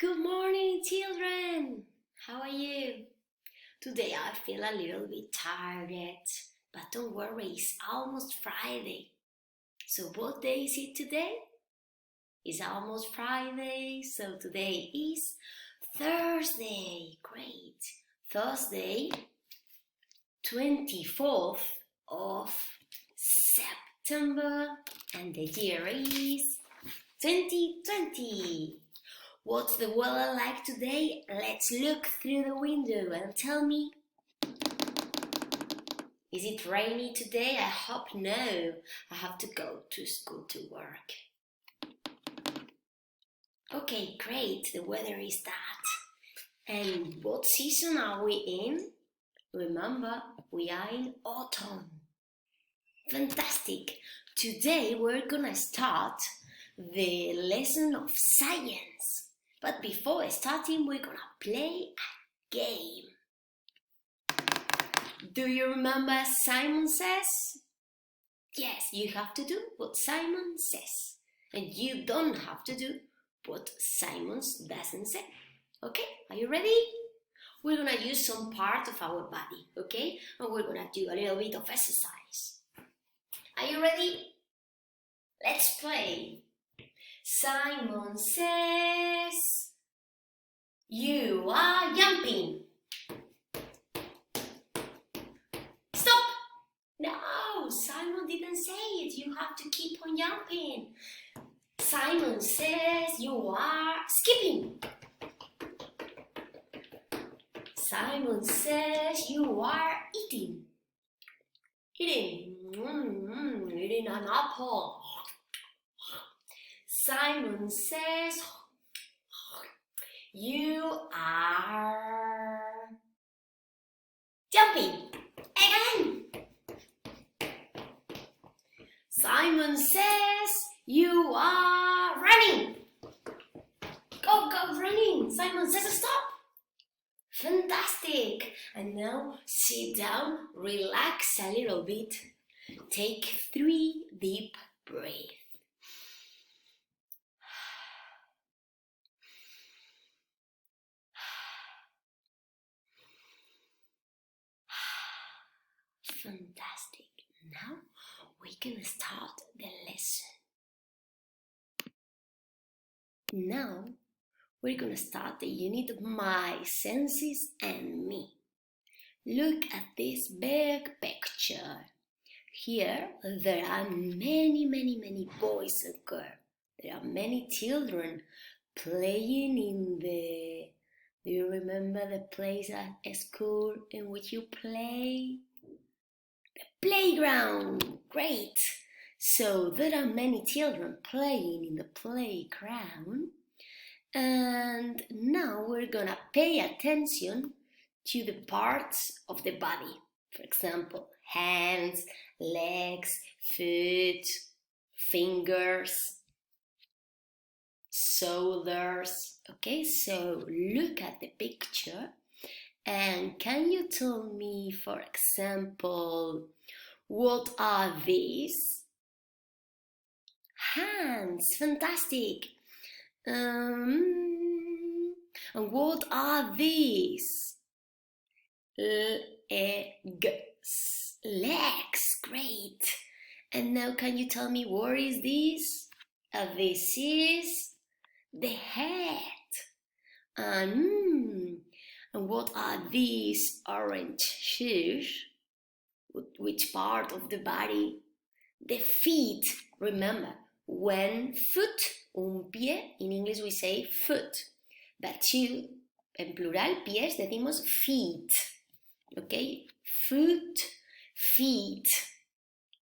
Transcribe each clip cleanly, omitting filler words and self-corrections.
Good morning, children! How are you? Today I feel a little bit tired, but don't worry, it's almost Friday. So what day is it today? It's almost Friday, so today is Thursday. Great! Thursday, 24th of September, and the year is 2020. What's the weather like today? Let's look through the window and tell me. Is it rainy today? I hope no. I have to go to school to work. Okay, great. The weather is that. And what season are we in? Remember, we are in autumn. Fantastic. Today we're gonna start the lesson of science. But before starting, we're gonna play a game. Do you remember Simon Says? Yes, you have to do what Simon says. And you don't have to do what Simon doesn't say. Okay, are you ready? We're gonna use some part of our body, okay? And we're gonna do a little bit of exercise. Are you ready? Let's play. Simon says, you are jumping. Stop! No, Simon didn't say it. You have to keep on jumping. Simon says you are skipping. Simon says you are eating. Eating an apple. Simon says you are jumping again. Simon says you are running. Go running. Simon says stop. Fantastic. And now sit down, relax a little bit. Take 3 deep breaths. Fantastic. Now we can start the lesson. Now we're gonna start the unit My Senses and Me. Look at this big picture. Here there are many boys and girls. There are many children playing in the... Do you remember the place at school in which you play? The playground. Great. So there are many children playing in the playground. And now we're gonna pay attention to the parts of the body. For example, hands, legs, feet, fingers, shoulders. Okay, so look at the picture and can you tell me, for example, what are these? Hands, fantastic. And what are these? Legs, great. And now can you tell me what is this? This is the head. And what are these orange shoes? Which part of the body? The feet. Remember, when foot, un pie, in English we say foot. But two, en plural, pies, decimos feet. Okay, foot, feet.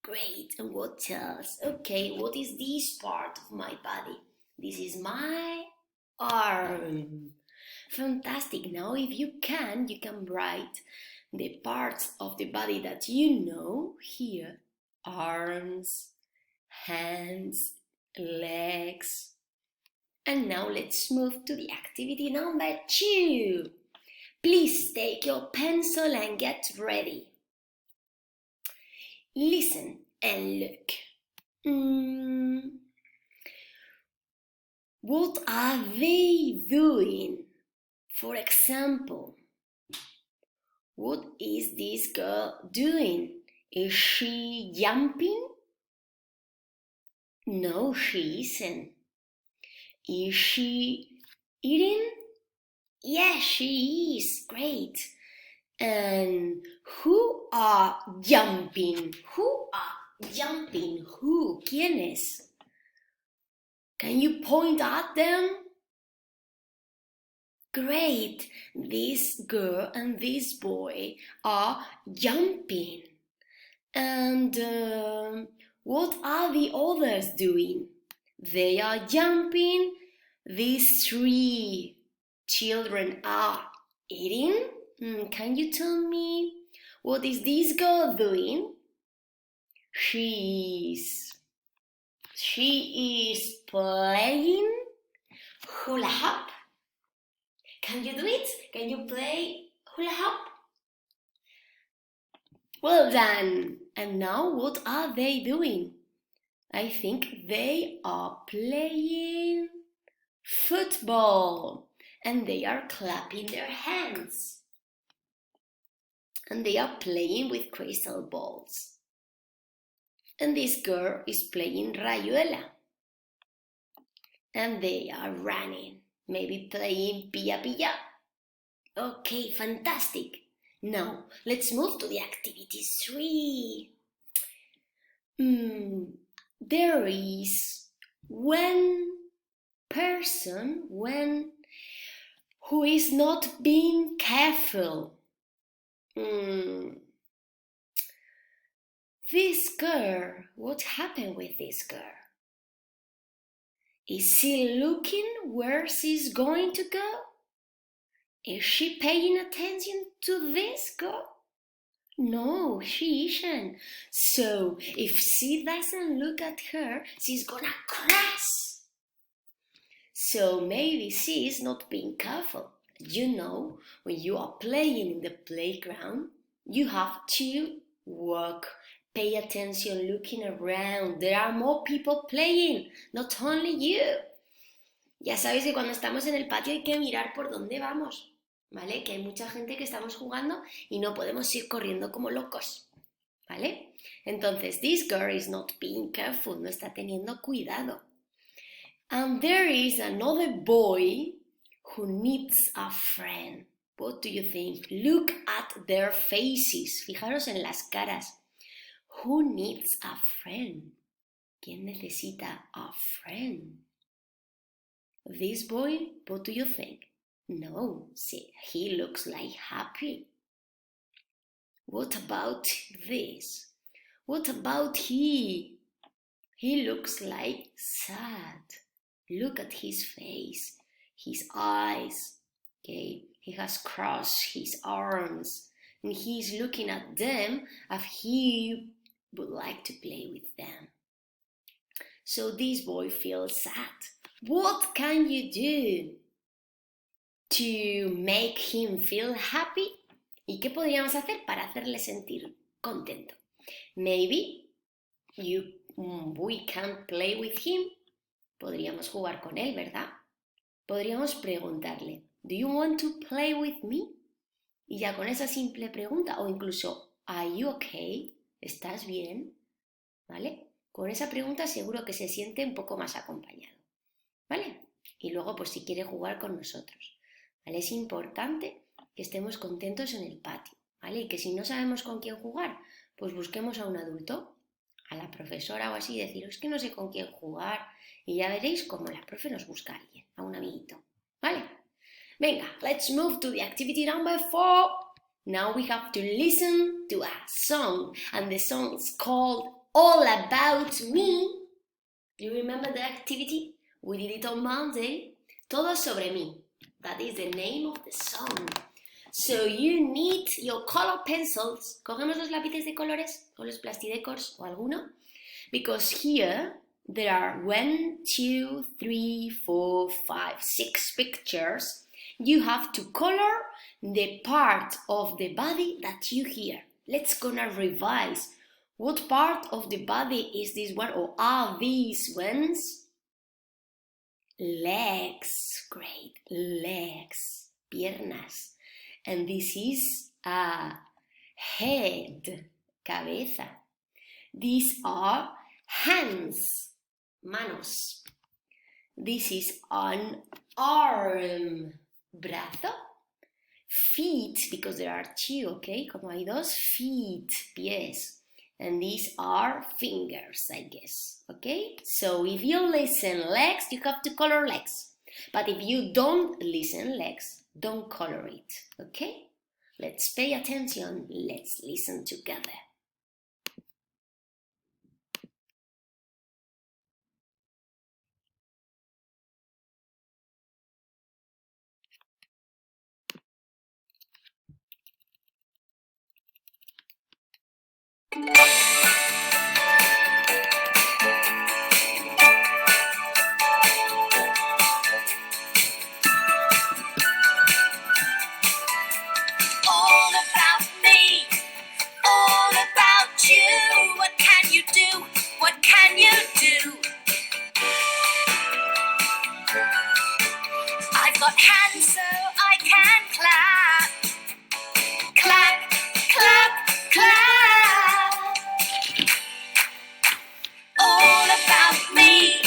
Great, and what else? Okay, what is this part of my body? This is my arm. Fantastic. Now if you can write the parts of the body that you know here. Arms, hands, legs. And now let's move to the activity number 2. Please take your pencil and get ready. Listen and look. What are they doing? For example, what is this girl doing? Is she jumping? No, she isn't. Is she eating? Yes, she is. Great. And who are jumping? Who are jumping? Who? ¿Quiénes? Can you point at them? Great. This girl and this boy are jumping. And what are the others doing? They are jumping. These three children are eating. Can you tell me what is this girl doing? She is playing hula hoop. Can you do it? Can you play hula hoop? Well done. And now what are they doing? I think they are playing football. And they are clapping their hands. And they are playing with crystal balls. And this girl is playing rayuela. And they are running, maybe playing pilla pilla. Okay, fantastic. Now, let's move to the activity 3. There is one person who is not being careful. This girl, what happened with this girl? Is she looking where she's going to go? Is she paying attention to this girl? No, she isn't. So if she doesn't look at her, she's gonna crash. So maybe she is not being careful. You know, when you are playing in the playground, you have to walk, pay attention, looking around. There are more people playing, not only you. Ya sabéis que cuando estamos en el patio hay que mirar por dónde vamos, ¿vale? Que hay mucha gente que estamos jugando y no podemos ir corriendo como locos, ¿vale? Entonces, this girl is not being careful, no está teniendo cuidado. And there is another boy who needs a friend. What do you think? Look at their faces. Fijaros en las caras. Who needs a friend? ¿Quién necesita a friend? This boy, what do you think? No, see, he looks like happy. What about this? What about he? He looks like sad. Look at his face, his eyes. Okay, he has crossed his arms and he's looking at them as he would like to play with them. So this boy feels sad. What can you do to make him feel happy? ¿Y qué podríamos hacer para hacerle sentir contento? Maybe we can play with him. Podríamos jugar con él, ¿verdad? Podríamos preguntarle, ¿Do you want to play with me? Y ya con esa simple pregunta, o incluso, ¿Are you okay? ¿Estás bien? ¿Vale? Con esa pregunta seguro que se siente un poco más acompañado, ¿vale? Y luego, pues si quiere jugar con nosotros, ¿vale? Es importante que estemos contentos en el patio, ¿vale? Y que si no sabemos con quién jugar, pues busquemos a un adulto, a la profesora o así, y decir, es que no sé con quién jugar, y ya veréis cómo la profe nos busca a alguien, a un amiguito, ¿vale? Venga, let's move to the activity number 4. Now we have to listen to a song, and the song is called All About Me. Do you remember the activity? We did it on Monday. Todo sobre mí. That is the name of the song. So you need your color pencils. Cogemos los lápices de colores o los plastidecors o alguno. Because here there are 1, 2, 3, 4, 5, 6 pictures. You have to color the part of the body that you hear. Let's gonna revise. What part of the body is this one, or are these ones? legs. Great. Legs. Piernas. And this is a head. Cabeza. These are hands. Manos. This is an arm. Brazo. Feet, because there are two, okay? Como hay dos, feet, pies. And these are fingers, I guess, okay? So if you listen legs, you have to color legs. But if you don't listen legs, don't color it, okay? Let's pay attention. Let's listen together. All about me, all about you. What can you do? What can you do? I've got hands so I can clap. Clap, clap, clap. All about me,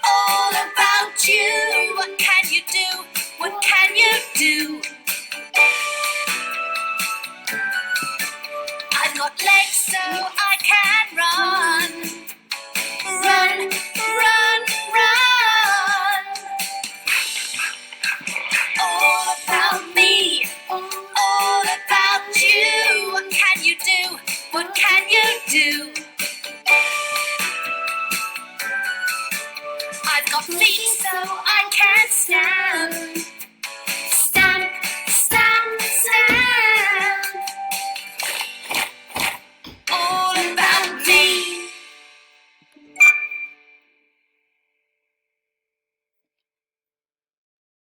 all about you. What can you do? What can you do? I've got legs so I can run. Run, run, run. All about me, all about you. What can you do? What can you do? I've got feet so I can stamp. Stamp, stamp, stamp. All about me.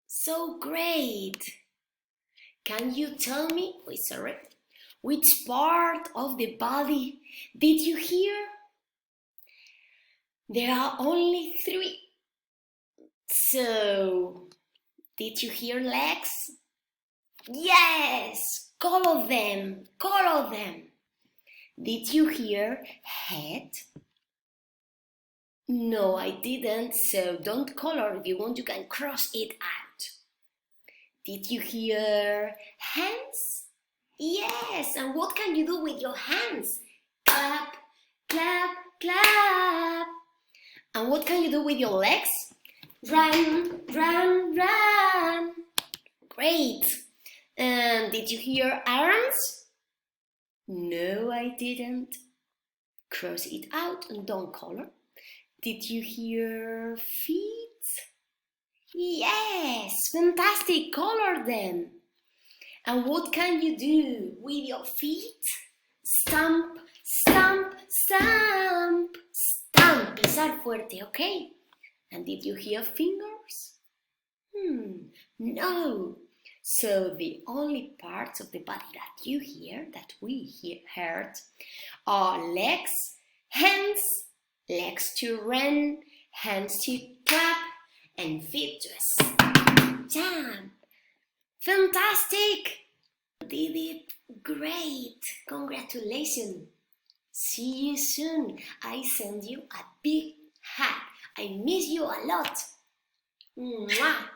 So great! Can you tell me, which part of the body did you hear? There are only 3. So, did you hear legs? Yes! Color them, color them. Did you hear head? No, I didn't, so don't color. If you want, you can cross it out. Did you hear hands? Yes, and what can you do with your hands? Clap, clap, clap. And what can you do with your legs? Run, run, run. Great. And did you hear arms? No, I didn't. Cross it out and don't color. Did you hear feet? Yes, fantastic, color them. And what can you do with your feet? Stamp, stamp, stamp. Stamp, pisar fuerte, okay? And did you hear fingers? No. So the only parts of the body that you hear, that we heard, are legs, hands, legs to run, hands to clap, and feet to jump. Fantastic! You did it great! Congratulations! See you soon. I send you a big hug. I miss you a lot. Mwah.